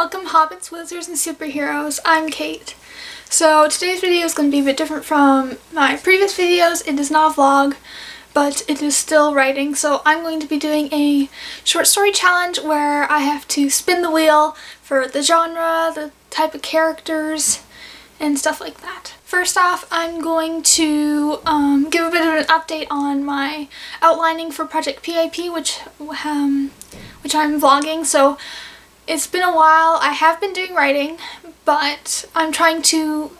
welcome Hobbits, Wizards, and Superheroes. I'm Kate. So today's video is going to be a bit different from my previous videos. It is not a vlog, but it is still writing. So I'm going to be doing a short story challenge where I have to spin the wheel for the genre, the type of characters, and stuff like that. First off, I'm going to give a bit of an update on my outlining for Project PIP, which I'm vlogging. So it's been a while. I have been doing writing, but I'm trying to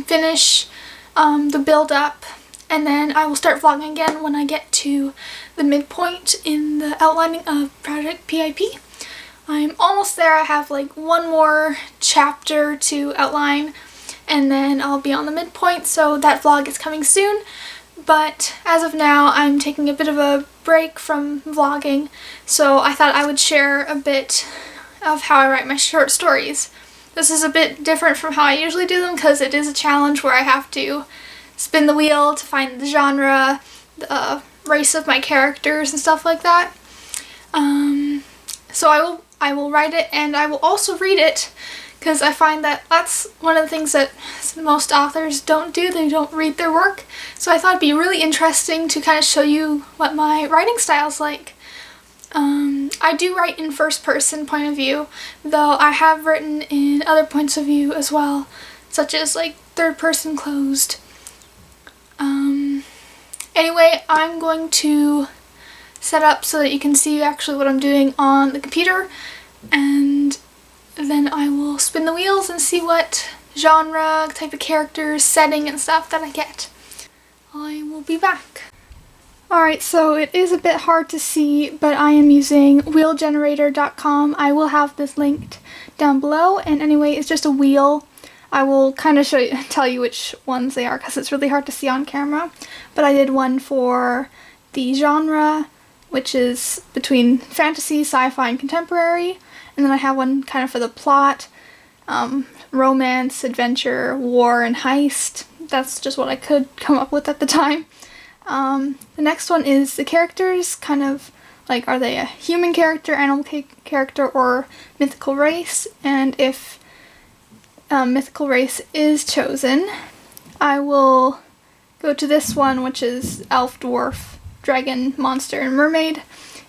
finish the build-up, and then I will start vlogging again when I get to the midpoint in the outlining of Project PIP. I'm almost there. I have like one more chapter to outline, and then I'll be on the midpoint, so that vlog is coming soon. But as of now, I'm taking a bit of a break from vlogging, so I thought I would share a bit of how I write my short stories. This is a bit different from how I usually do them because it is a challenge where I have to spin the wheel to find the genre, the race of my characters, and stuff like that. So I will write it, and I will also read it, because I find that that's one of the things that most authors don't do. They don't read their work. So I thought it'd be really interesting to kind of show you what my writing style's like. I do write in first person point of view, though I have written in other points of view as well, such as like third person closed. Anyway, I'm going to set up so that you can see actually what I'm doing on the computer, and then I will spin the wheels and see what genre, type of characters, setting, and stuff that I get. I will be back. Alright, so it is a bit hard to see, but I am using wheelgenerator.com. I will have this linked down below, and anyway, it's just a wheel. I will kind of tell you which ones they are because it's really hard to see on camera. But I did one for the genre, which is between fantasy, sci-fi, and contemporary. And then I have one kind of for the plot, romance, adventure, war, and heist. That's just what I could come up with at the time. The next one is the characters, kind of like, are they a human character, animal character, or mythical race? And if mythical race is chosen, I will go to this one, which is elf, dwarf, dragon, monster, and mermaid.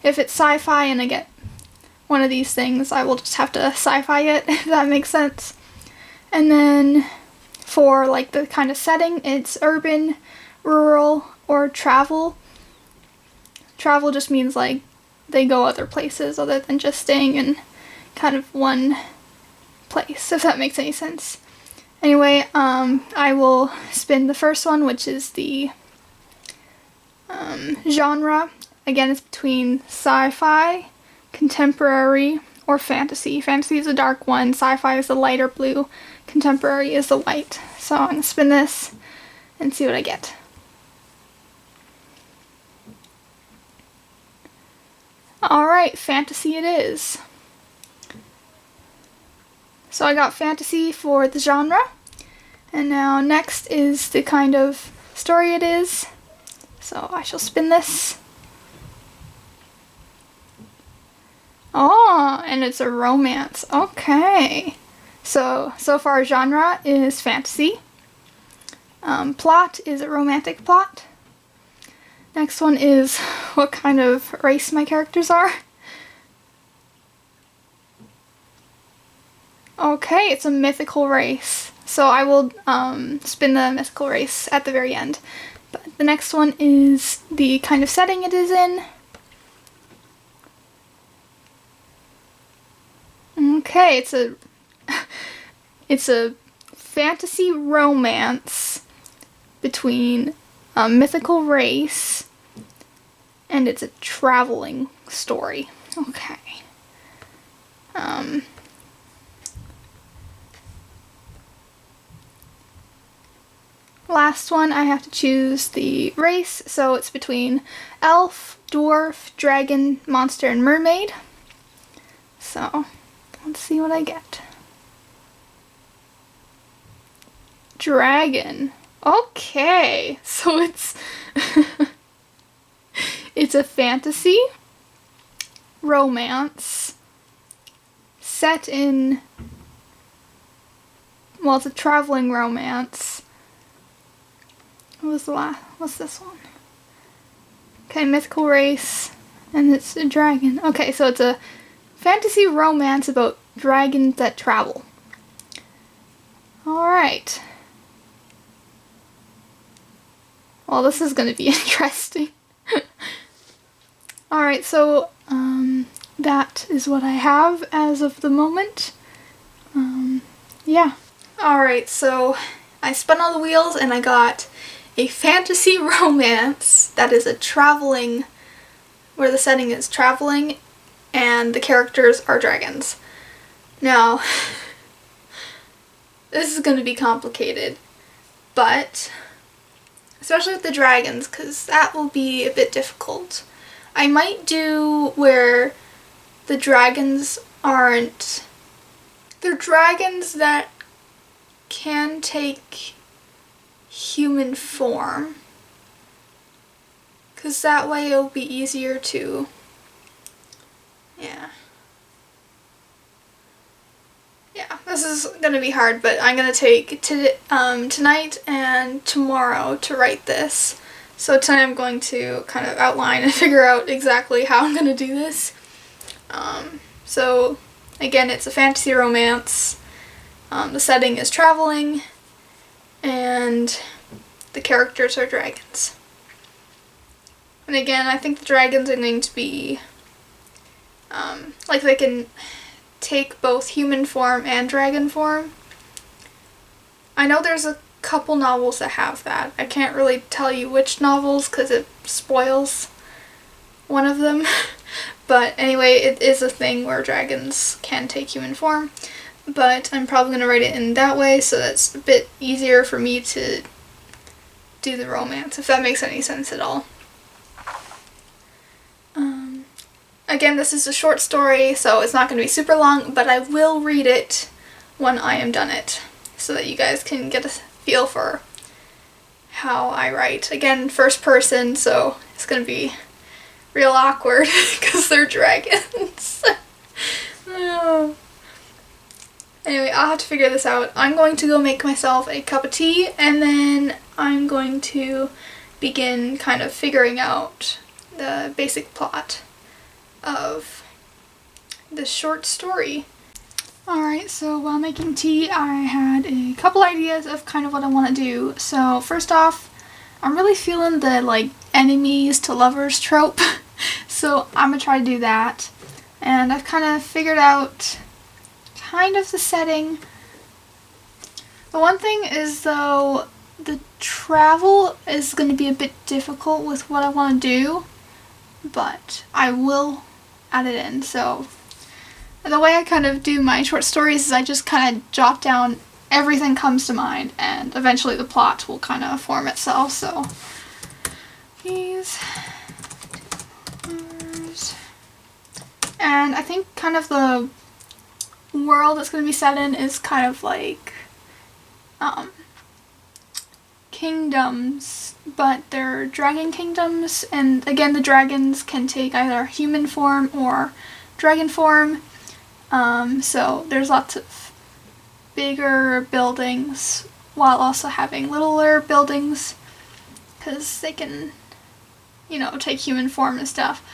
If it's sci-fi and I get one of these things, I will just have to sci-fi it, if that makes sense. And then for like the kind of setting, it's urban, rural, or travel. Travel just means like they go other places other than just staying in kind of one place, if that makes any sense. Anyway, I will spin the first one, which is the genre. Again, it's between sci-fi, contemporary, or fantasy. Fantasy is a dark one, sci-fi is the lighter blue, contemporary is the white. So I'm going to spin this and see what I get. Alright, fantasy it is. So I got fantasy for the genre, and now next is the kind of story it is. So I shall spin this. Oh, and it's a romance. Okay. So far genre is fantasy. Plot is a romantic plot. Next one is what kind of race my characters are. Okay, it's a mythical race. So I will spin the mythical race at the very end. But the next one is the kind of setting it is in. Okay, it's a fantasy romance between a mythical race, and it's a traveling story. Okay. Last one, I have to choose the race, so it's between elf, dwarf, dragon, monster, and mermaid. So let's see what I get. Dragon. Okay, so it's it's a fantasy, romance, set in, well, it's a traveling romance. What's this one? Okay, mythical race, and it's a dragon. Okay, so it's a fantasy romance about dragons that travel. Alright. Well, this is gonna be interesting. Alright, so, that is what I have as of the moment. Yeah. Alright, so I spun all the wheels and I got a fantasy romance that is a traveling, where the setting is traveling and the characters are dragons. Now, this is going to be complicated, but especially with the dragons, because that will be a bit difficult. I might do where the dragons aren't, they're dragons that can take human form, because that way it'll be easier to, yeah, this is going to be hard, but I'm going to take tonight and tomorrow to write this. So tonight I'm going to kind of outline and figure out exactly how I'm going to do this. So again, it's a fantasy romance. The setting is traveling, and the characters are dragons. And again, I think the dragons are going to be, like, they can take both human form and dragon form. I know there's a couple novels that have that. I can't really tell you which novels because it spoils one of them. But anyway, it is a thing where dragons can take human form. But I'm probably going to write it in that way, so that's a bit easier for me to do the romance, if that makes any sense at all. Again, this is a short story, so it's not going to be super long, but I will read it when I am done it, so that you guys can get a feel for how I write. Again, first person, so it's going to be real awkward, because they're dragons. Anyway, I'll have to figure this out. I'm going to go make myself a cup of tea, and then I'm going to begin kind of figuring out the basic plot of this short story. Alright, so while making tea, I had a couple ideas of kind of what I want to do. So first off, I'm really feeling the, like, enemies to lovers trope. So I'm going to try to do that. And I've kind of figured out kind of the setting. The one thing is, though, the travel is going to be a bit difficult with what I want to do, but I will add it in. So the way I kind of do my short stories is I just kind of jot down everything comes to mind, and eventually the plot will kind of form itself. So these, and I think kind of the world it's going to be set in is kind of like kingdoms, but they're dragon kingdoms, and again the dragons can take either human form or dragon form. So there's lots of bigger buildings while also having littler buildings, because they can, you know, take human form and stuff.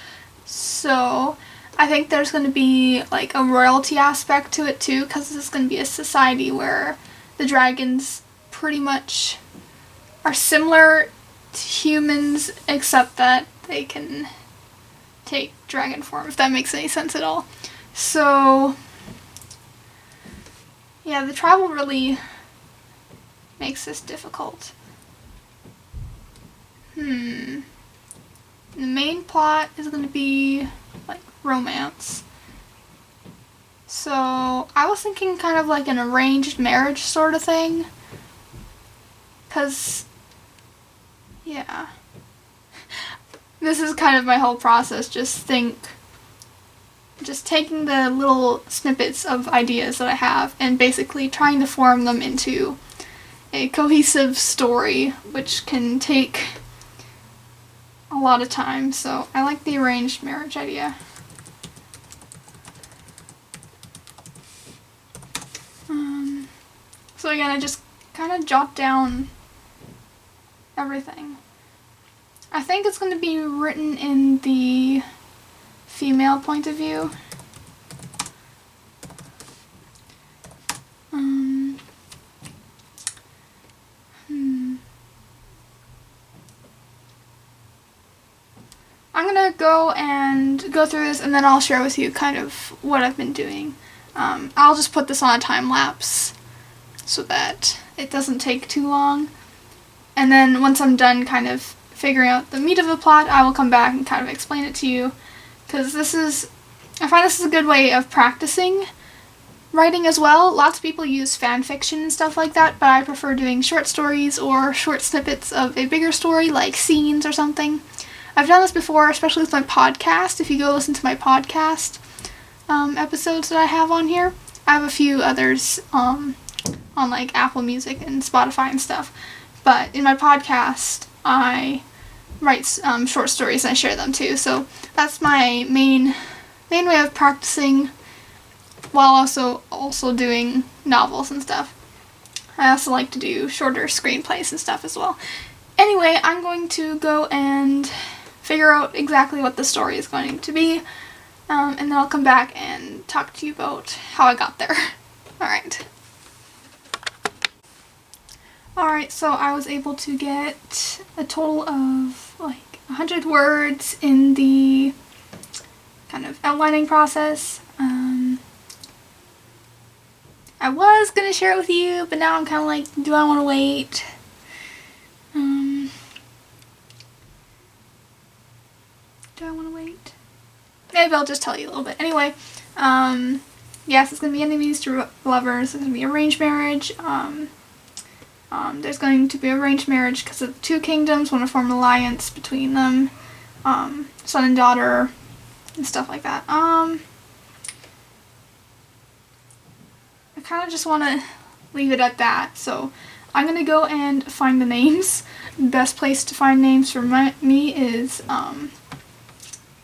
So I think there's going to be like a royalty aspect to it too, because this is going to be a society where the dragons pretty much are similar to humans, except that they can take dragon form, if that makes any sense at all. So yeah, the travel really makes this difficult. The main plot is going to be like romance. So I was thinking kind of like an arranged marriage sort of thing. 'Cause, yeah. This is kind of my whole process, just taking the little snippets of ideas that I have and basically trying to form them into a cohesive story, which can take a lot of time. So I like the arranged marriage idea. So again, I just kind of jot down everything. I think it's going to be written in the female point of view. I'm gonna go through this, and then I'll share with you kind of what I've been doing. I'll just put this on a time lapse so that it doesn't take too long. And then once I'm done kind of figuring out the meat of the plot, I will come back and kind of explain it to you. Because I find this is a good way of practicing writing as well. Lots of people use fan fiction and stuff like that, but I prefer doing short stories or short snippets of a bigger story, like scenes or something. I've done this before, especially with my podcast. If you go listen to my podcast episodes that I have on here, I have a few others on like Apple Music and Spotify and stuff. But in my podcast, I write short stories and I share them too. So that's my main way of practicing, while also doing novels and stuff. I also like to do shorter screenplays and stuff as well. Anyway, I'm going to go and figure out exactly what the story is going to be, and then I'll come back and talk to you about how I got there. Alright, so I was able to get a total of like 100 words in the kind of outlining process. I was going to share it with you, but now I'm kind of like, do I want to wait? Do I want to wait? Maybe I'll just tell you a little bit. Anyway, yes, it's going to be enemies to lovers. It's going to be arranged marriage. There's going to be arranged marriage because the two kingdoms want to form an alliance between them. Son and daughter and stuff like that. I kind of just want to leave it at that. So I'm going to go and find the names. The best place to find names for me is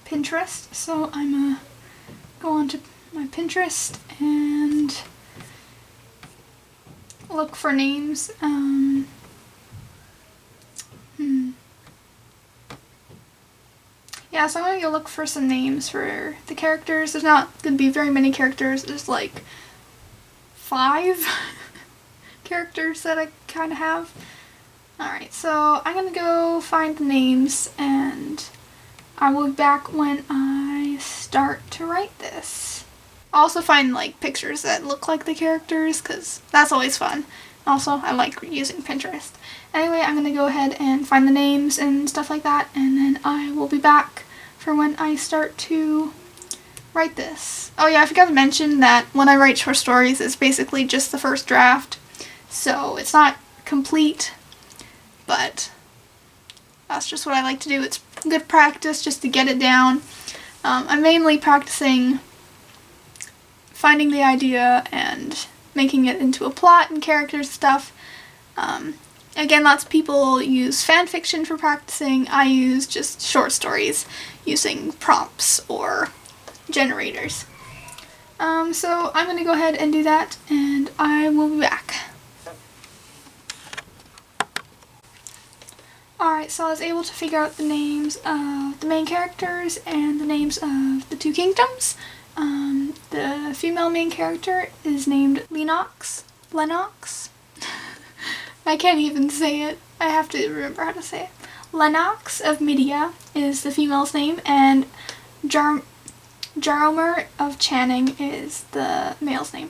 Pinterest. So I'm going to go onto my Pinterest and look for names. Yeah, so I'm going to go look for some names for the characters. There's not going to be very many characters. There's like 5 characters that I kind of have. Alright, so I'm going to go find the names, and I will be back when I start to write this. I'll also find like pictures that look like the characters, because that's always fun. Also, I like using Pinterest. Anyway, I'm going to go ahead and find the names and stuff like that, and then I will be back for when I start to write this. Oh yeah, I forgot to mention that when I write short stories, it's basically just the first draft, so it's not complete, but that's just what I like to do. It's good practice just to get it down. I'm mainly practicing finding the idea and making it into a plot and characters stuff. Again, lots of people use fan fiction for practicing. I use just short stories using prompts or generators. So I'm going to go ahead and do that, and I will be back. Alright, so I was able to figure out the names of the main characters and the names of the two kingdoms. The female main character is named Lennox. I can't even say it. I have to remember how to say it. Lennox of Midia is the female's name, and Jaromir of Channing is the male's name.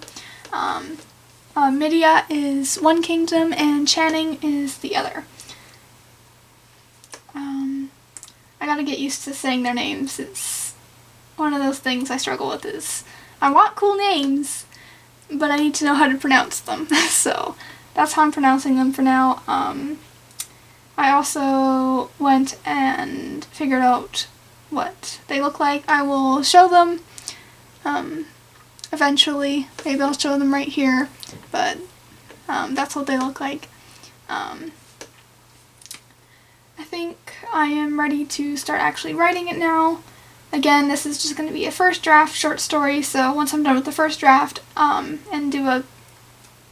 Midia is one kingdom, and Channing is the other. I gotta get used to saying their names. It's one of those things I struggle with. Is I want cool names, but I need to know how to pronounce them. So that's how I'm pronouncing them for now. I also went and figured out what they look like. I will show them eventually. Maybe I'll show them right here, but that's what they look like. I think I am ready to start actually writing it now. Again, this is just going to be a first draft short story, so once I'm done with the first draft and do a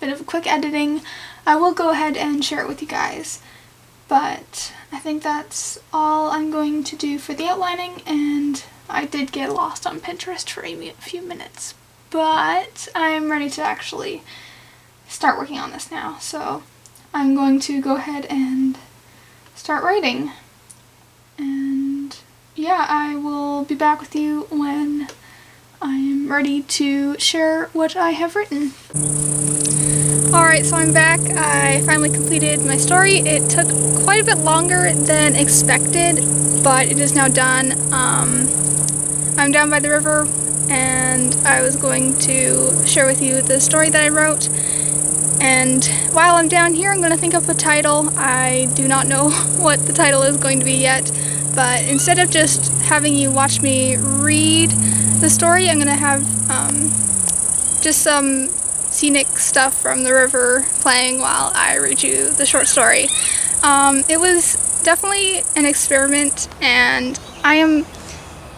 bit of a quick editing, I will go ahead and share it with you guys. But I think that's all I'm going to do for the outlining, and I did get lost on Pinterest for a few minutes. But I'm ready to actually start working on this now, so I'm going to go ahead and start writing. And yeah, I will be back with you when I'm ready to share what I have written. Alright, so I'm back. I finally completed my story. It took quite a bit longer than expected, but it is now done. I'm down by the river, and I was going to share with you the story that I wrote. And while I'm down here, I'm going to think up a title. I do not know what the title is going to be yet, but instead of just having you watch me read the story, I'm going to have just some scenic stuff from the river playing while I read you the short story. It was definitely an experiment, and I am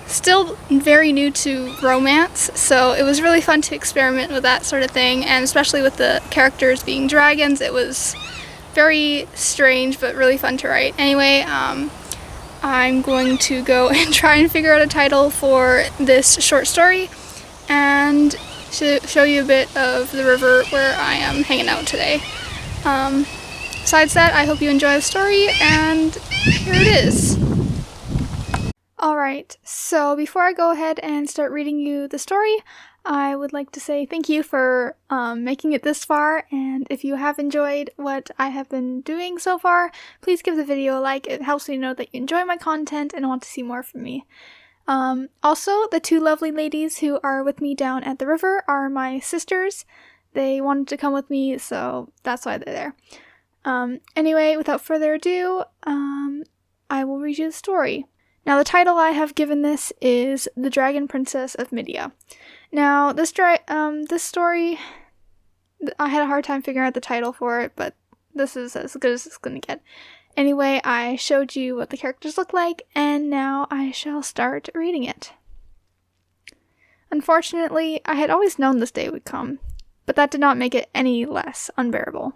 still very new to romance, so it was really fun to experiment with that sort of thing, and especially with the characters being dragons. It was very strange but really fun to write. Anyway, I'm going to go and try and figure out a title for this short story and show you a bit of the river where I am hanging out today. Besides that, I hope you enjoy the story, and here it is. Alright, so before I go ahead and start reading you the story, I would like to say thank you for making it this far, and if you have enjoyed what I have been doing so far, please give the video a like. It helps me know that you enjoy my content and want to see more from me. Also, the two lovely ladies who are with me down at the river are my sisters. They wanted to come with me, so that's why they're there. Anyway, without further ado, I will read you the story. Now, the title I have given this is The Dragon Princess of Midia. Now, this story, I had a hard time figuring out the title for it, but this is as good as it's going to get. Anyway, I showed you what the characters look like, and now I shall start reading it. Unfortunately, I had always known this day would come, but that did not make it any less unbearable.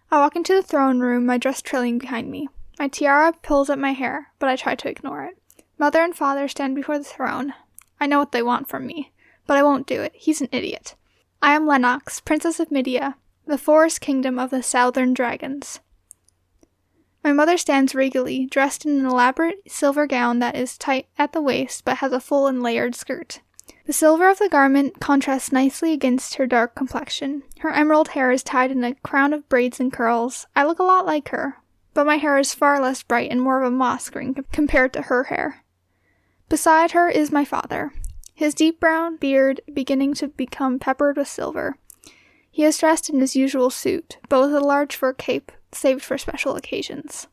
I walk into the throne room, my dress trailing behind me. My tiara pulls at my hair, but I try to ignore it. Mother and father stand before the throne. I know what they want from me, but I won't do it. He's an idiot. I am Lennox, Princess of Midia, the forest kingdom of the southern dragons. My mother stands regally, dressed in an elaborate silver gown that is tight at the waist but has a full and layered skirt. The silver of the garment contrasts nicely against her dark complexion. Her emerald hair is tied in a crown of braids and curls. I look a lot like her, but my hair is far less bright and more of a moss green compared to her hair. Beside her is my father, his deep brown beard beginning to become peppered with silver. He is dressed in his usual suit, but with a large fur cape saved for special occasions.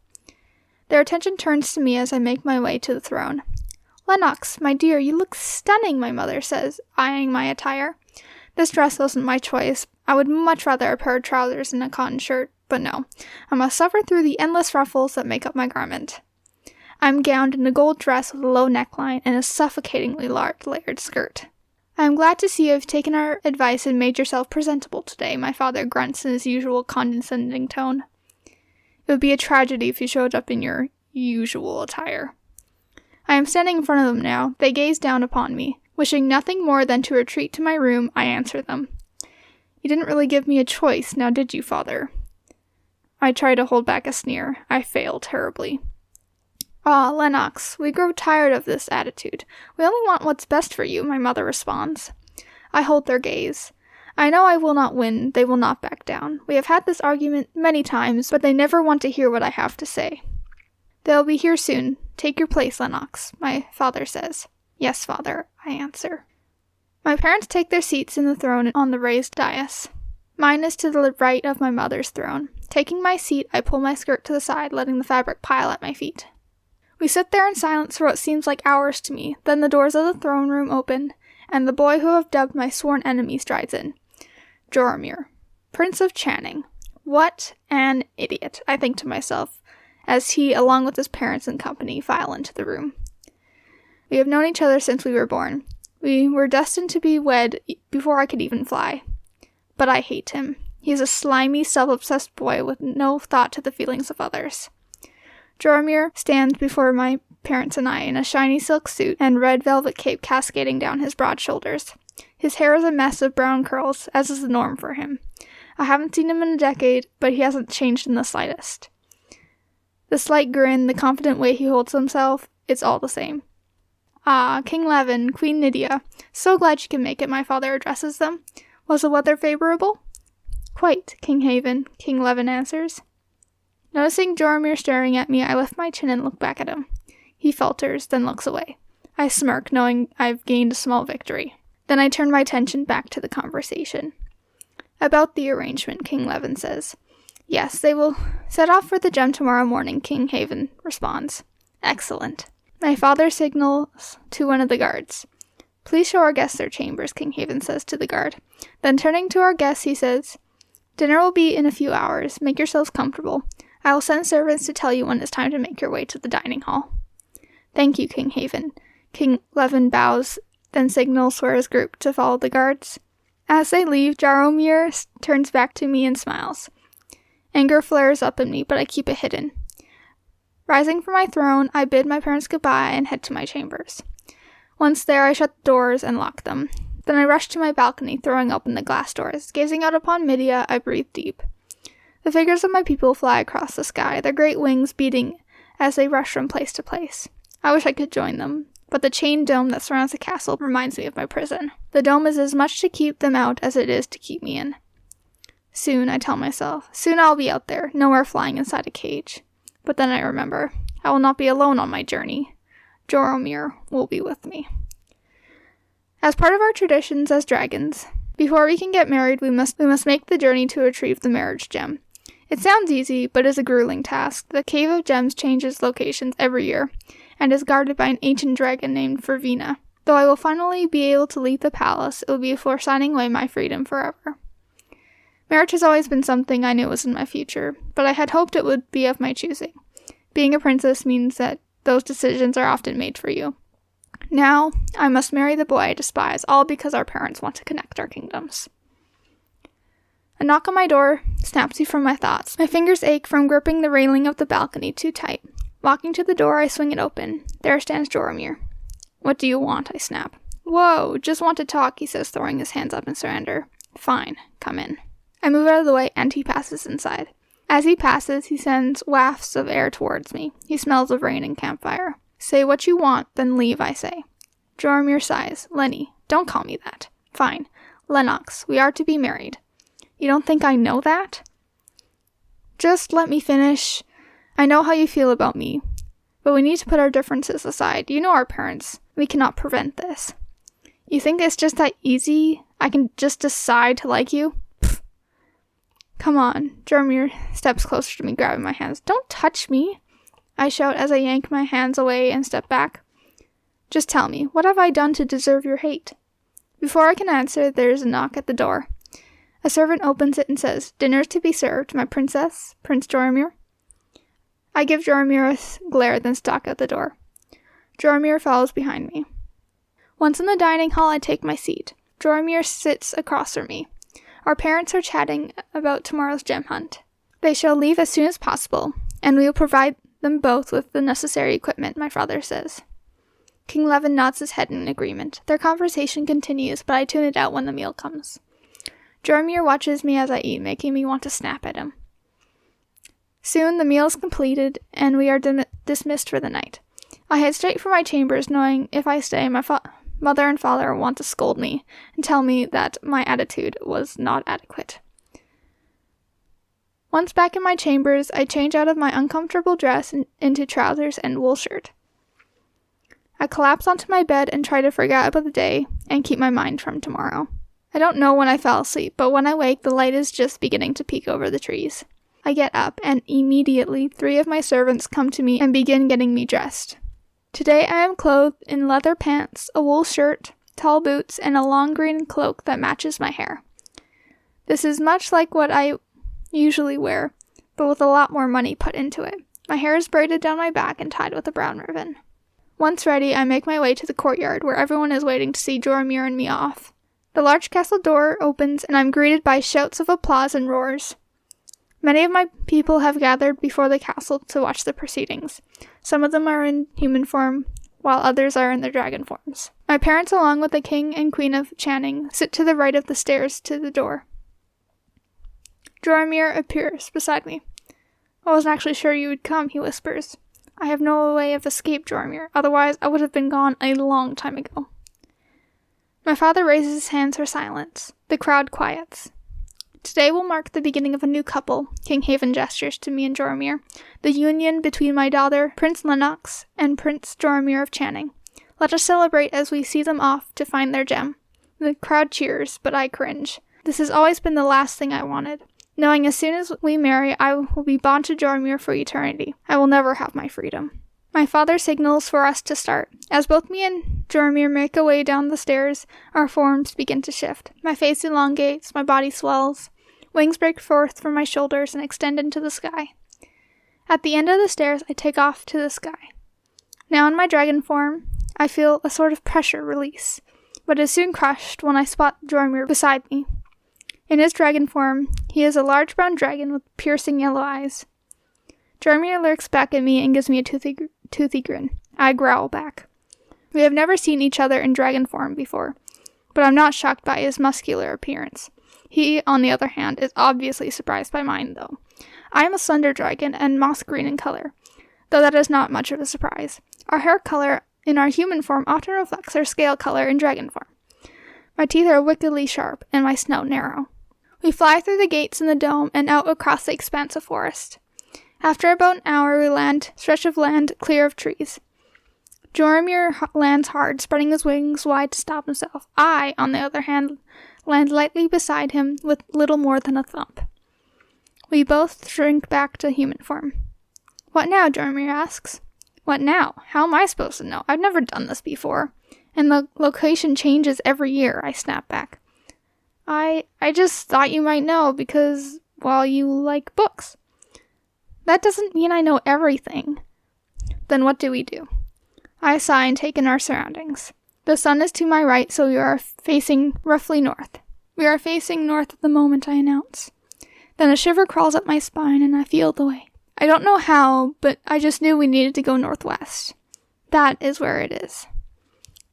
Their attention turns to me as I make my way to the throne. "Lennox, my dear, you look stunning," my mother says, eyeing my attire. This dress wasn't my choice. I would much rather a pair of trousers and a cotton shirt, but no. I must suffer through the endless ruffles that make up my garment. I'm gowned in a gold dress with a low neckline and a suffocatingly large layered skirt. "I am glad to see you have taken our advice and made yourself presentable today," my father grunts in his usual condescending tone. "It would be a tragedy if you showed up in your usual attire." I am standing in front of them now. They gaze down upon me. Wishing nothing more than to retreat to my room, I answer them. "You didn't really give me a choice, now did you, father?" I try to hold back a sneer. I fail terribly. "Ah, Lennox, we grow tired of this attitude. We only want what's best for you," my mother responds. I hold their gaze. I know I will not win. They will not back down. We have had this argument many times, but they never want to hear what I have to say. "They'll be here soon. Take your place, Lennox," my father says. "Yes, father," I answer. My parents take their seats in the throne on the raised dais. Mine is to the right of my mother's throne. Taking my seat, I pull my skirt to the side, letting the fabric pile at my feet. We sit there in silence for what seems like hours to me. Then the doors of the throne room open, and the boy who I've dubbed my sworn enemy strides in. Joromir, Prince of Channing. What an idiot, I think to myself, as he, along with his parents and company, file into the room. We have known each other since we were born. We were destined to be wed before I could even fly. But I hate him. He is a slimy, self-obsessed boy with no thought to the feelings of others. Joromir stands before my parents and I in a shiny silk suit and red velvet cape cascading down his broad shoulders. His hair is a mess of brown curls, as is the norm for him. I haven't seen him in a decade, but he hasn't changed in the slightest. The slight grin, the confident way he holds himself, it's all the same. "Ah, King Levin, Queen Midia, so glad you can make it," my father addresses them. "Was the weather favorable?" "Quite, King Haven," King Levin answers. Noticing Joromir staring at me, I lift my chin and look back at him. He falters, then looks away. I smirk, knowing I've gained a small victory. Then I turn my attention back to the conversation. "About the arrangement," King Levin says. "Yes, they will set off for the gem tomorrow morning," King Haven responds. "Excellent." My father signals to one of the guards. "Please show our guests their chambers," King Haven says to the guard. Then turning to our guests, he says, "Dinner will be in a few hours. Make yourselves comfortable. I will send servants to tell you when it's time to make your way to the dining hall." "Thank you, King Haven." King Levin bows, then signals for his group to follow the guards. As they leave, Jaromir turns back to me and smiles. Anger flares up in me, but I keep it hidden. Rising from my throne, I bid my parents goodbye and head to my chambers. Once there, I shut the doors and lock them. Then I rush to my balcony, throwing open the glass doors. Gazing out upon Midia, I breathe deep. The figures of my people fly across the sky, their great wings beating as they rush from place to place. I wish I could join them, but the chain dome that surrounds the castle reminds me of my prison. The dome is as much to keep them out as it is to keep me in. Soon, I tell myself, soon I'll be out there, nowhere flying inside a cage. But then I remember, I will not be alone on my journey. Joromir will be with me. As part of our traditions as dragons, before we can get married, we must make the journey to retrieve the marriage gem. It sounds easy, but is a grueling task. The Cave of Gems changes locations every year, and is guarded by an ancient dragon named Fervina. Though I will finally be able to leave the palace, it will be for signing away my freedom forever. Marriage has always been something I knew was in my future, but I had hoped it would be of my choosing. Being a princess means that those decisions are often made for you. Now, I must marry the boy I despise, all because our parents want to connect our kingdoms. A knock on my door snaps me from my thoughts. My fingers ache from gripping the railing of the balcony too tight. Walking to the door, I swing it open. There stands Joromir. "What do you want?" I snap. "Whoa, just want to talk," he says, throwing his hands up in surrender. "Fine, come in." I move out of the way, and he passes inside. As he passes, he sends wafts of air towards me. He smells of rain and campfire. "Say what you want, then leave," I say. Joromir sighs. "Lenny, don't call me that." "Fine. Lennox, we are to be married." "You don't think I know that?" "Just let me finish. I know how you feel about me, but we need to put our differences aside. You know our parents. We cannot prevent this." "You think it's just that easy? I can just decide to like you?" Pfft. "Come on." Joromir steps closer to me, grabbing my hands. "Don't touch me," I shout as I yank my hands away and step back. "Just tell me, what have I done to deserve your hate?" Before I can answer, there is a knock at the door. A servant opens it and says, "Dinner is to be served, my princess, Prince Joromir." I give Joromir a glare, then stalk out the door. Joromir follows behind me. Once in the dining hall, I take my seat. Joromir sits across from me. Our parents are chatting about tomorrow's gem hunt. They shall leave as soon as possible, and we will provide them both with the necessary equipment, my father says. King Levin nods his head in agreement. Their conversation continues, but I tune it out when the meal comes. Joromir watches me as I eat, making me want to snap at him. Soon the meal is completed, and we are dismissed for the night. I head straight for my chambers, knowing if I stay, my mother and father want to scold me and tell me that my attitude was not adequate. Once back in my chambers, I change out of my uncomfortable dress into trousers and wool shirt. I collapse onto my bed and try to forget about the day and keep my mind from tomorrow. I don't know when I fell asleep, but when I wake, the light is just beginning to peek over the trees. I get up, and immediately 3 of my servants come to me and begin getting me dressed. Today I am clothed in leather pants, a wool shirt, tall boots, and a long green cloak that matches my hair. This is much like what I usually wear, but with a lot more money put into it. My hair is braided down my back and tied with a brown ribbon. Once ready, I make my way to the courtyard, where everyone is waiting to see Joromir and me off. The large castle door opens, and I'm greeted by shouts of applause and roars. Many of my people have gathered before the castle to watch the proceedings. Some of them are in human form, while others are in their dragon forms. My parents, along with the king and queen of Channing, sit to the right of the stairs to the door. Jormir appears beside me. I wasn't actually sure you would come, he whispers. I have no way of escape, Jormir. Otherwise, I would have been gone a long time ago. My father raises his hands for silence. The crowd quiets. Today will mark the beginning of a new couple, King Haven gestures to me and Jormir, the union between my daughter, Prince Lennox, and Prince Jormir of Channing. Let us celebrate as we see them off to find their gem. The crowd cheers, but I cringe. This has always been the last thing I wanted. Knowing as soon as we marry, I will be bound to Jormir for eternity. I will never have my freedom. My father signals for us to start. As both me and Jormir make our way down the stairs, our forms begin to shift. My face elongates, my body swells. Wings break forth from my shoulders and extend into the sky. At the end of the stairs, I take off to the sky. Now in my dragon form, I feel a sort of pressure release, but is soon crushed when I spot Jormir beside me. In his dragon form, he is a large brown dragon with piercing yellow eyes. Jormir lurks back at me and gives me a toothy grin. I growl back. We have never seen each other in dragon form before, but I'm not shocked by his muscular appearance. He, on the other hand, is obviously surprised by mine, though. I am a slender dragon and moss green in color, though that is not much of a surprise. Our hair color in our human form often reflects our scale color in dragon form. My teeth are wickedly sharp, and my snout narrow. We fly through the gates in the dome and out across the expanse of forest. After about an hour, we land stretch of land clear of trees. Jormir lands hard, spreading his wings wide to stop himself. I, on the other hand, land lightly beside him with little more than a thump. We both shrink back to human form. What now? Jormir asks. What now? How am I supposed to know? I've never done this before. And the location changes every year, I snap back. I just thought you might know because, well, you like books. That doesn't mean I know everything. Then what do we do? I sigh and take in our surroundings. The sun is to my right, so we are facing roughly north. We are facing north at the moment, I announce. Then a shiver crawls up my spine and I feel the way. I don't know how, but I just knew we needed to go northwest. That is where it is.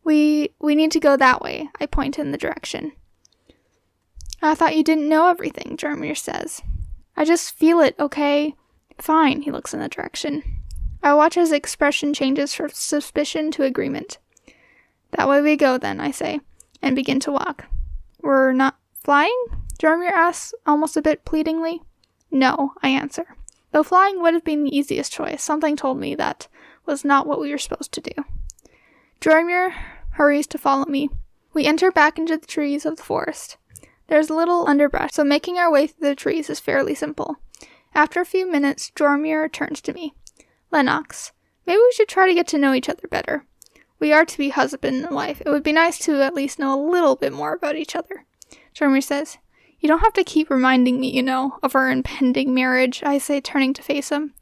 We need to go that way, I point in the direction. I thought you didn't know everything, Jormir says. I just feel it, okay? Fine, he looks in the direction. I watch his expression changes from suspicion to agreement. That way we go then, I say, and begin to walk. We're not flying? Jormir asks, almost a bit pleadingly. No, I answer. Though flying would have been the easiest choice, something told me that was not what we were supposed to do. Jormir hurries to follow me. We enter back into the trees of the forest. There's a little underbrush, so making our way through the trees is fairly simple. After a few minutes, Jormir turns to me. Lennox, maybe we should try to get to know each other better. We are to be husband and wife. It would be nice to at least know a little bit more about each other. Jormir says, You don't have to keep reminding me, of our impending marriage, I say, turning to face him.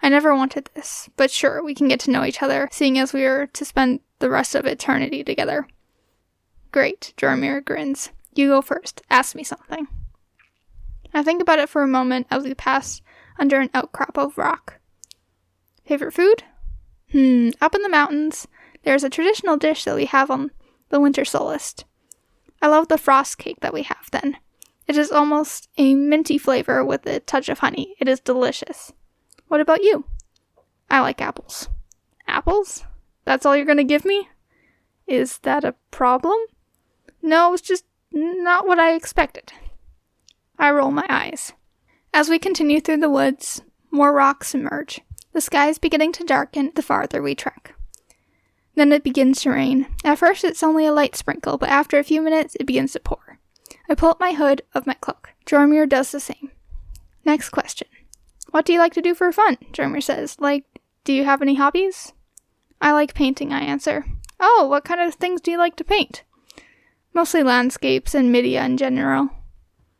I never wanted this, but sure, we can get to know each other, seeing as we are to spend the rest of eternity together. Great, Jormir grins. You go first. Ask me something. I think about it for a moment as we pass under an outcrop of rock. Favorite food? Up in the mountains, there's a traditional dish that we have on the winter solstice. I love the frost cake that we have then. It is almost a minty flavor with a touch of honey. It is delicious. What about you? I like apples. Apples? That's all you're going to give me? Is that a problem? No, it's just not what I expected. I roll my eyes. As we continue through the woods, more rocks emerge. The sky is beginning to darken the farther we trek. Then it begins to rain. At first it's only a light sprinkle, but after a few minutes it begins to pour. I pull up my hood of my cloak. Jormir does the same. Next question. What do you like to do for fun? Jormir says. Do you have any hobbies? I like painting, I answer. Oh, what kind of things do you like to paint? Mostly landscapes and Midia in general.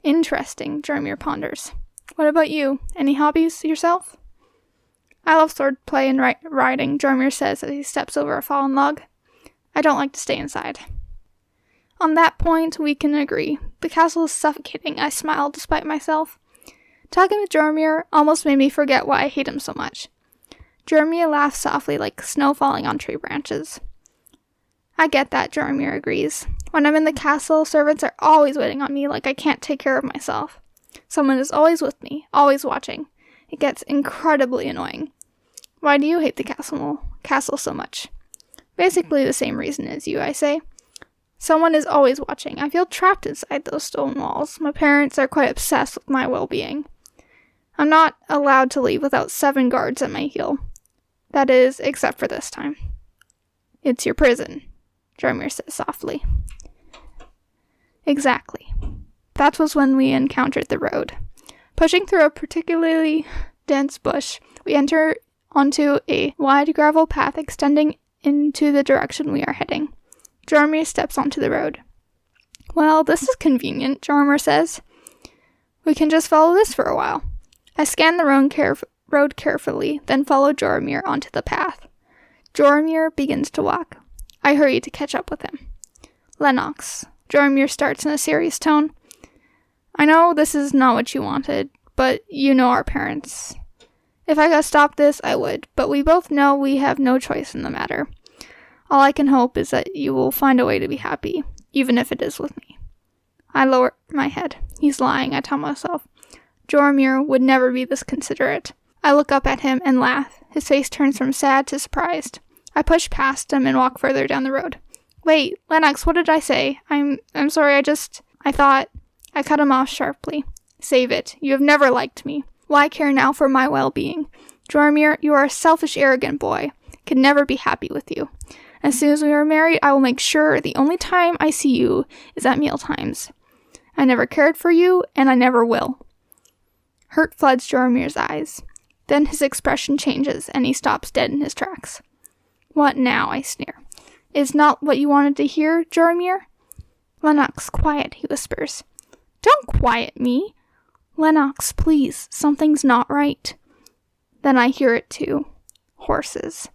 Interesting, Jormir ponders. What about you? Any hobbies yourself? I love swordplay and riding, Jormir says as he steps over a fallen log. I don't like to stay inside. On that point, we can agree. The castle is suffocating, I smiled despite myself. Talking with Jormir almost made me forget why I hate him so much. Jormir laughed softly like snow falling on tree branches. I get that, Jormir agrees. When I'm in the castle, servants are always waiting on me like I can't take care of myself. Someone is always with me, always watching. It gets incredibly annoying. Why do you hate the castle so much? Basically the same reason as you, I say. Someone is always watching. I feel trapped inside those stone walls. My parents are quite obsessed with my well-being. I'm not allowed to leave without 7 guards at my heel. That is, except for this time. It's your prison, Jormir says softly. Exactly. That was when we encountered the road. Pushing through a particularly dense bush, we enter onto a wide gravel path extending into the direction we are heading. Jormir steps onto the road. Well, this is convenient, Jormir says. We can just follow this for a while. I scan the road carefully, then follow Jormir onto the path. Jormir begins to walk. I hurry to catch up with him. Lennox, Jormir starts in a serious tone. I know this is not what you wanted, but you know our parents. If I could stop this, I would, but we both know we have no choice in the matter. All I can hope is that you will find a way to be happy, even if it is with me. I lower my head. He's lying, I tell myself. Jormir would never be this considerate. I look up at him and laugh. His face turns from sad to surprised. I push past him and walk further down the road. Wait, Lennox, what did I say? I'm sorry, I thought... I cut him off sharply. Save it. You have never liked me. Why care now for my well-being? Jormir, you are a selfish, arrogant boy. I can never be happy with you. As soon as we are married, I will make sure the only time I see you is at meal times. I never cared for you, and I never will. Hurt floods Jormir's eyes. Then his expression changes, and he stops dead in his tracks. What now? I sneer. Is not what you wanted to hear, Jormir? Lennox, quiet, he whispers. Don't quiet me. Lennox, please, something's not right. Then I hear it too. Horses.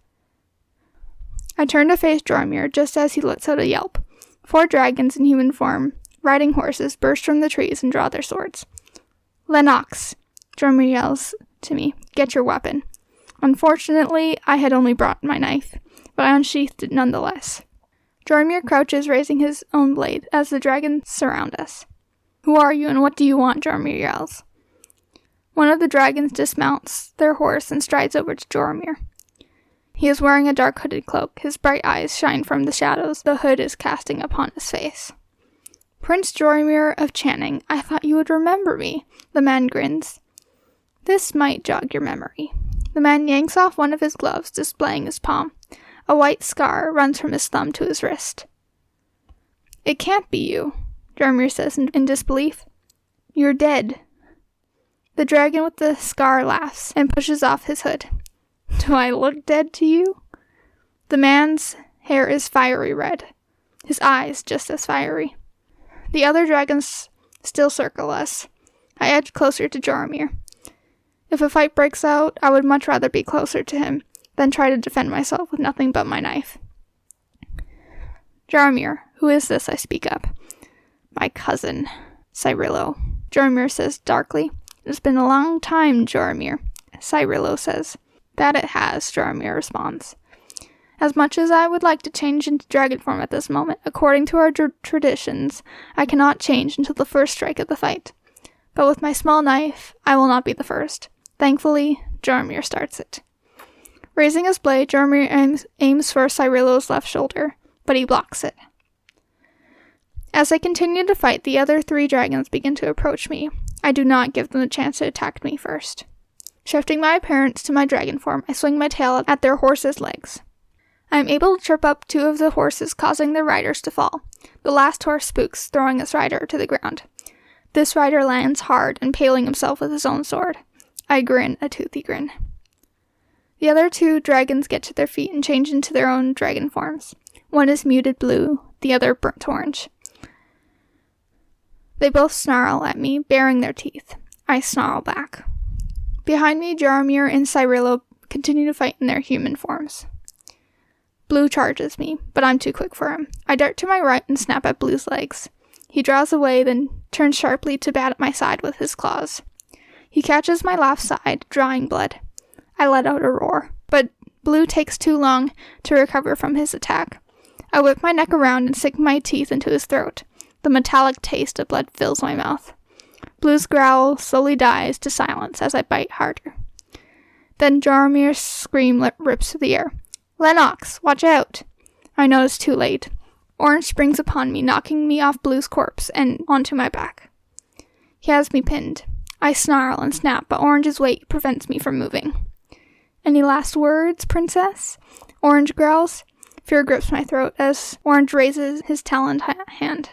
I turn to face Jormir just as he lets out a yelp. 4 dragons in human form, riding horses, burst from the trees and draw their swords. Lennox, Jormir yells to me, get your weapon. Unfortunately, I had only brought my knife, but I unsheathed it nonetheless. Jormir crouches, raising his own blade, as the dragons surround us. Who are you and what do you want? Jormir yells. One of the dragons dismounts their horse and strides over to Jormir. He is wearing a dark hooded cloak. His bright eyes shine from the shadows the hood is casting upon his face. Prince Jormir of Channing, I thought you would remember me. The man grins. This might jog your memory. The man yanks off one of his gloves, displaying his palm. A white scar runs from his thumb to his wrist. It can't be you, Jormir says in disbelief. You're dead. The dragon with the scar laughs and pushes off his hood. Do I look dead to you? The man's hair is fiery red. His eyes just as fiery. The other dragons still circle us. I edge closer to Jormir. If a fight breaks out, I would much rather be closer to him than try to defend myself with nothing but my knife. Jormir, who is this? I speak up. My cousin, Cyrilo, Jormir says darkly. It's been a long time, Jormir, Cyrilo says. That it has, Jormir responds. As much as I would like to change into dragon form at this moment, according to our traditions, I cannot change until the first strike of the fight. But with my small knife, I will not be the first. Thankfully, Jormir starts it. Raising his blade, Jormir aims for Cyrilo's left shoulder, but he blocks it. As I continue to fight, the other 3 dragons begin to approach me. I do not give them the chance to attack me first. Shifting my appearance to my dragon form, I swing my tail at their horses' legs. I am able to trip up 2 of the horses, causing their riders to fall. The last horse spooks, throwing its rider to the ground. This rider lands hard, impaling himself with his own sword. I grin, a toothy grin. The other 2 dragons get to their feet and change into their own dragon forms. One is muted blue, the other burnt orange. They both snarl at me, baring their teeth. I snarl back. Behind me, Jormir and Cyrilo continue to fight in their human forms. Blue charges me, but I'm too quick for him. I dart to my right and snap at Blue's legs. He draws away, then turns sharply to bat at my side with his claws. He catches my left side, drawing blood. I let out a roar, but Blue takes too long to recover from his attack. I whip my neck around and sink my teeth into his throat. The metallic taste of blood fills my mouth. Blue's growl slowly dies to silence as I bite harder. Then Jaramir's scream rips through the air. "Lennox, watch out!" I know it's too late. Orange springs upon me, knocking me off Blue's corpse and onto my back. He has me pinned. I snarl and snap, but Orange's weight prevents me from moving. "Any last words, princess?" Orange growls. Fear grips my throat as Orange raises his taloned hand.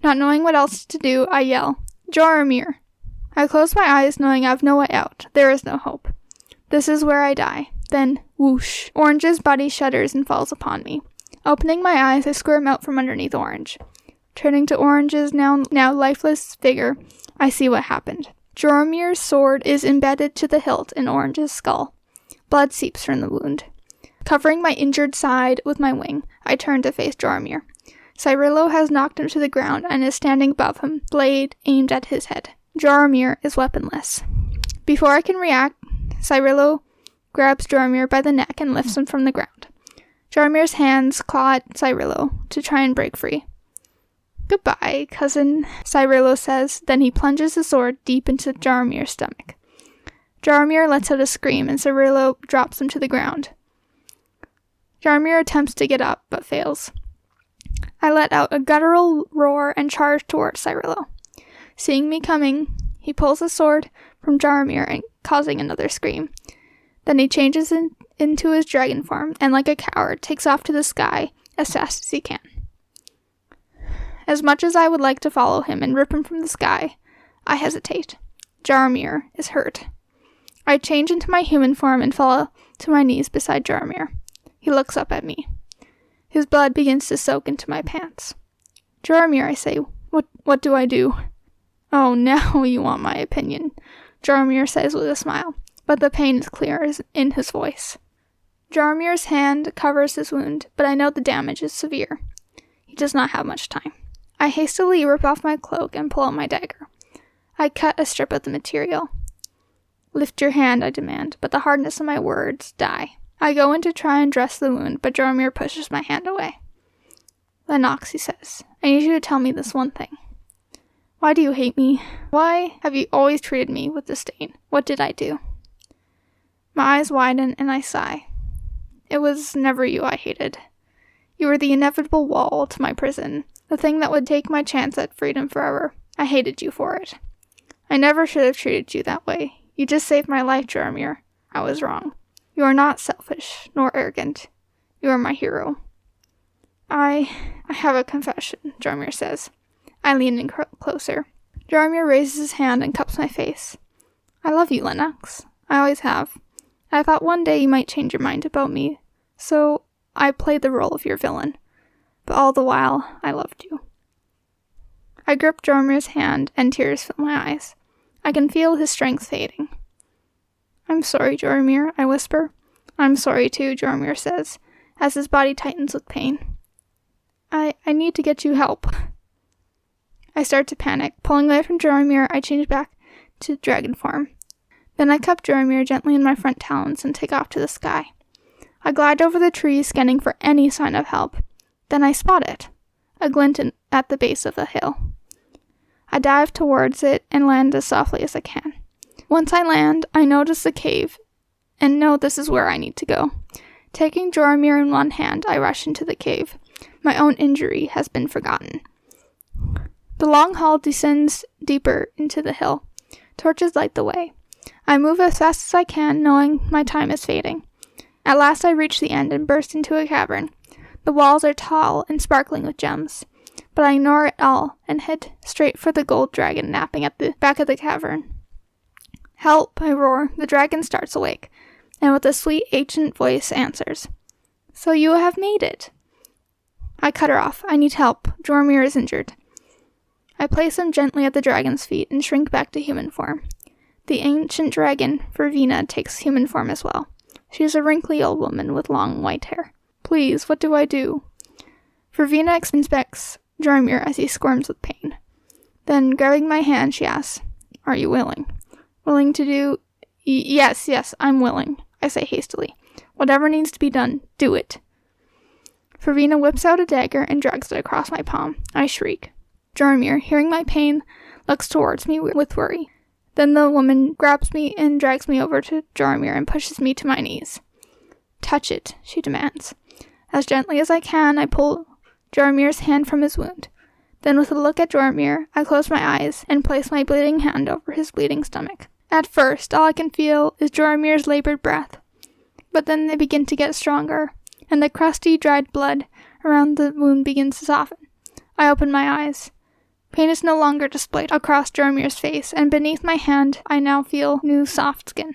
Not knowing what else to do, I yell, "Joramir!" I close my eyes, knowing I have no way out. There is no hope. This is where I die. Then, whoosh, Orange's body shudders and falls upon me. Opening my eyes, I squirm out from underneath Orange. Turning to Orange's now lifeless figure, I see what happened. Jaramir's sword is embedded to the hilt in Orange's skull. Blood seeps from the wound. Covering my injured side with my wing, I turn to face Joramir. Cyrilo has knocked him to the ground and is standing above him, blade aimed at his head. Joramir is weaponless. Before I can react, Cyrilo grabs Joramir by the neck and lifts him from the ground. Jaramir's hands claw at Cyrilo to try and break free. "Goodbye, cousin," Cyrilo says, then he plunges his sword deep into Jaramir's stomach. Joramir lets out a scream and Cyrilo drops him to the ground. Joramir attempts to get up, but fails. I let out a guttural roar and charge towards Cyrilo. Seeing me coming, he pulls his sword from Joramir and causing another scream. Then he changes into his dragon form and, like a coward, takes off to the sky as fast as he can. As much as I would like to follow him and rip him from the sky, I hesitate. Joramir is hurt. I change into my human form and fall to my knees beside Joramir. He looks up at me. His blood begins to soak into my pants. "Joramir," I say, what do I do?" "Oh, now you want my opinion," Joramir says with a smile, but the pain is clear in his voice. Jaramir's hand covers his wound, but I know the damage is severe. He does not have much time. I hastily rip off my cloak and pull out my dagger. I cut a strip of the material. "Lift your hand," I demand, but the hardness of my words die. I go in to try and dress the wound, but Joramir pushes my hand away. "Lennox," he says, "I need you to tell me this one thing. Why do you hate me? Why have you always treated me with disdain? What did I do?" My eyes widen and I sigh. It was never you I hated. You were the inevitable wall to my prison, the thing that would take my chance at freedom forever. I hated you for it. I never should have treated you that way. You just saved my life, Joramir. I was wrong. You are not selfish, nor arrogant. You are my hero. I have a confession," Joramir says. I lean in closer. Joramir raises his hand and cups my face. "I love you, Lennox. I always have. I thought one day you might change your mind about me, so I played the role of your villain. But all the while, I loved you." I grip Jaramir's hand and tears fill my eyes. I can feel his strength fading. "I'm sorry, Joramir," I whisper. "I'm sorry too," Joramir says, as his body tightens with pain. I need to get you help." I start to panic. Pulling away from Joramir, I change back to dragon form. Then I cup Joramir gently in my front talons and take off to the sky. I glide over the trees, scanning for any sign of help. Then I spot it, a glint at the base of the hill. I dive towards it and land as softly as I can. Once I land, I notice the cave and know this is where I need to go. Taking Joramir in one hand, I rush into the cave. My own injury has been forgotten. The long hall descends deeper into the hill. Torches light the way. I move as fast as I can, knowing my time is fading. At last I reach the end and burst into a cavern. The walls are tall and sparkling with gems, but I ignore it all and head straight for the gold dragon napping at the back of the cavern. "Help!" I roar. The dragon starts awake, and with a sweet ancient voice answers. "So you have made it." I cut her off. "I need help. Joramir is injured." I place him gently at the dragon's feet and shrink back to human form. The ancient dragon, Vervina, takes human form as well. She is a wrinkly old woman with long white hair. Please, what do I do? Vervina inspects Jaromir as he squirms with pain. Then, grabbing my hand, she asks, Are you willing? Willing to do... Yes, I'm willing, I say hastily. Whatever needs to be done, do it. Vervina whips out a dagger and drags it across my palm. I shriek. Jaromir, hearing my pain, looks towards me with worry. Then the woman grabs me and drags me over to Jaromir and pushes me to my knees. Touch it, she demands. As gently as I can, I pull Jaromir's hand from his wound. Then with a look at Jaromir, I close my eyes and place my bleeding hand over his bleeding stomach. At first, all I can feel is Jaromir's labored breath. But then they begin to get stronger, and the crusty, dried blood around the wound begins to soften. I open my eyes. Pain is no longer displayed across Jaromir's face, and beneath my hand I now feel new soft skin.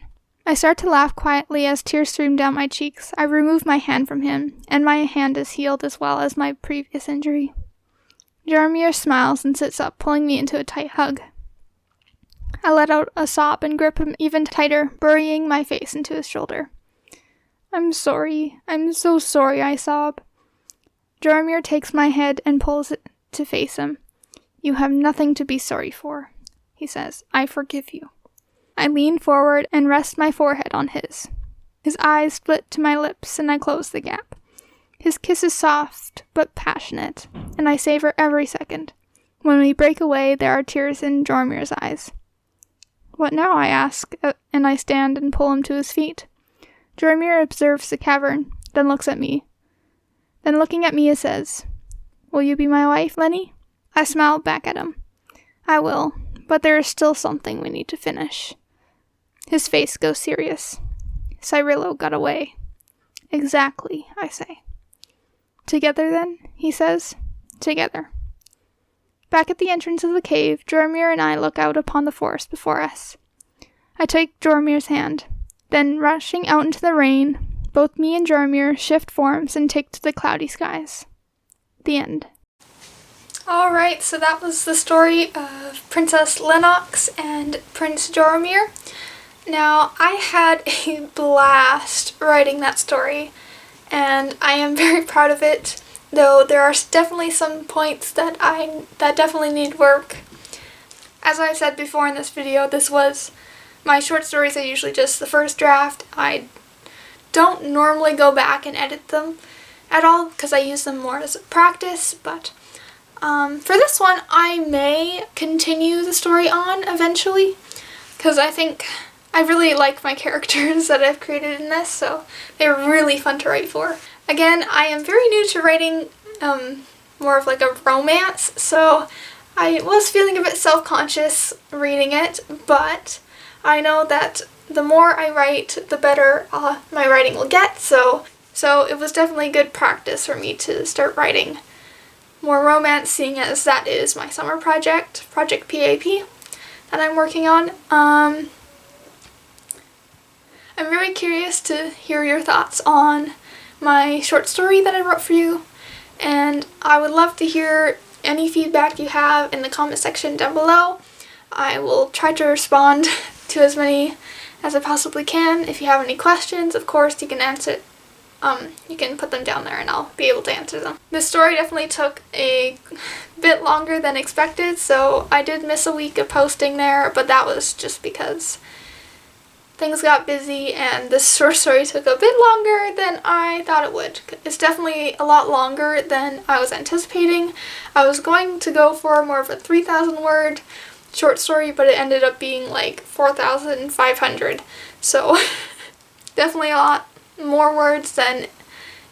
I start to laugh quietly as tears stream down my cheeks. I remove my hand from him, and my hand is healed as well as my previous injury. Jaromir smiles and sits up, pulling me into a tight hug. I let out a sob and grip him even tighter, burying my face into his shoulder. I'm sorry. I'm so sorry, I sob. Jaromir takes my head and pulls it to face him. You have nothing to be sorry for, he says. I forgive you. I lean forward and rest my forehead on his. His eyes split to my lips, and I close the gap. His kiss is soft but passionate, and I savor every second. When we break away, there are tears in Jaromir's eyes. What now, I ask, and I stand and pull him to his feet. Jaromir observes the cavern, then looks at me. Then looking at me, he says, Will you be my wife, Lenny? I smile back at him. I will, but there is still something we need to finish. His face goes serious. Cyrilo got away. Exactly, I say. Together then, he says. Together. Back at the entrance of the cave, Jaromir and I look out upon the forest before us. I take Jaromir's hand. Then, rushing out into the rain, both me and Jaromir shift forms and take to the cloudy skies. The end. Alright, so that was the story of Princess Lennox and Prince Jaromir. Now, I had a blast writing that story, and I am very proud of it, though there are definitely some points that definitely need work. As I've said before in this video, this was my short stories are usually just the first draft. I don't normally go back and edit them at all because I use them more as a practice, but for this one I may continue the story on eventually because I think I really like my characters that I've created in this, so they're really fun to write for. Again, I am very new to writing more of like a romance, so I was feeling a bit self-conscious reading it, but I know that the more I write, the better my writing will get, so it was definitely good practice for me to start writing more romance, seeing as that is my summer project, Project PAP, that I'm working on. I'm very curious to hear your thoughts on my short story that I wrote for you, and I would love to hear any feedback you have in the comment section down below. I will try to respond to as many as I possibly can. If you have any questions, of course, you can answer. You can put them down there and I'll be able to answer them. This story definitely took a bit longer than expected, so I did miss a week of posting there, but that was just because things got busy and this short story took a bit longer than I thought it would. It's definitely a lot longer than I was anticipating. I was going to go for more of a 3,000 word short story, but it ended up being like 4,500. So definitely a lot more words than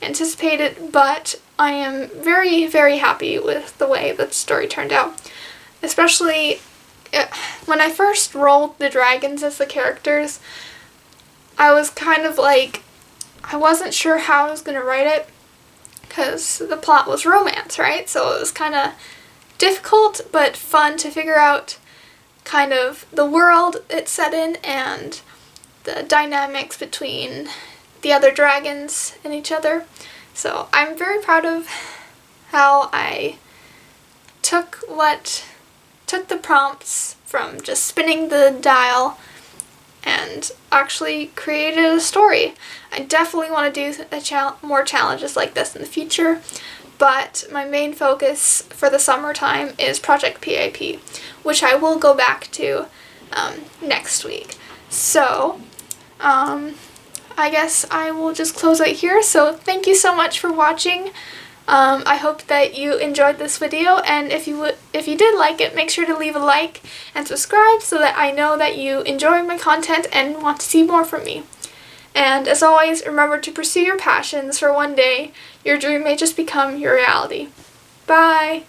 anticipated, but I am very, very happy with the way the story turned out. Especially when I first rolled the dragons as the characters, I was kind of like, I wasn't sure how I was going to write it because the plot was romance, right? So it was kind of difficult but fun to figure out kind of the world it's set in and the dynamics between the other dragons and each other. So I'm very proud of how I took the prompts from just spinning the dial and actually created a story. I definitely want to do more challenges like this in the future, but my main focus for the summertime is Project PAP, which I will go back to next week. So, I guess I will just close right here. So thank you so much for watching. I hope that you enjoyed this video, and if you did like it, make sure to leave a like and subscribe so that I know that you enjoy my content and want to see more from me. And as always, remember to pursue your passions, for one day your dream may just become your reality. Bye!